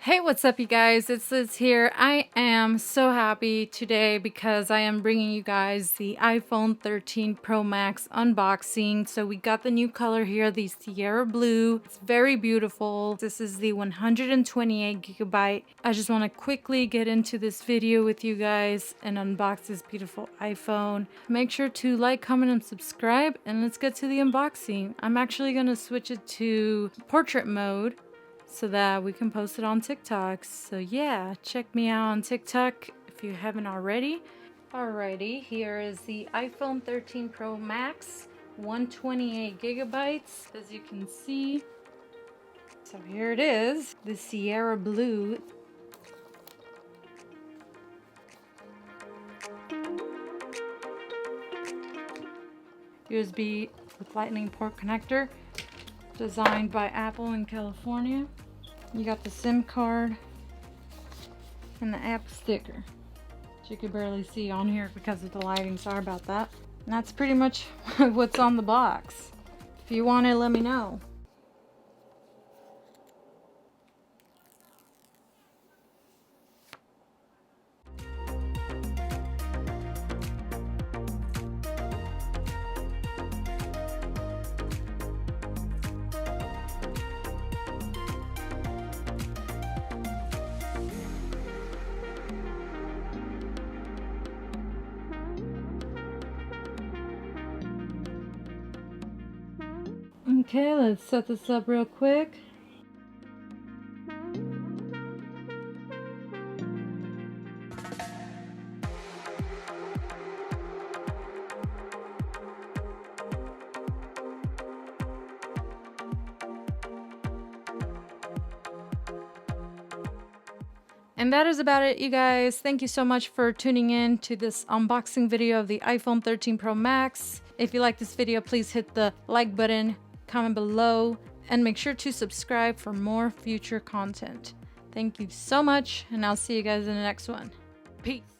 Hey, what's up, you guys? It's Liz here. I am so happy today because I am bringing you guys the iPhone 13 Pro Max unboxing. So we got the new color here, the Sierra Blue. It's very beautiful. This is the 128 gigabyte. I just want to quickly get into this video with you guys and unbox this beautiful iPhone. Make sure to like, comment, and subscribe, and let's get to the unboxing. I'm actually going to switch it to portrait mode so that we can post it on TikTok. So yeah, check me out on TikTok if you haven't already. Alrighty, here is the iPhone 13 Pro Max, 128 gigabytes, as you can see. So here it is, the Sierra Blue. USB with Lightning port connector, designed by Apple in California. You got the SIM card and the app sticker, which you can barely see on here because of the lighting. Sorry about that. And that's pretty much what's on the box. If you want it, let me know. Okay, let's set this up real quick. And that is about it, you guys. Thank you so much for tuning in to this unboxing video of the iPhone 13 Pro Max. If you like this video, please hit the like button, comment below, and make sure to subscribe for more future content. Thank you so much, and I'll see you guys in the next one. Peace.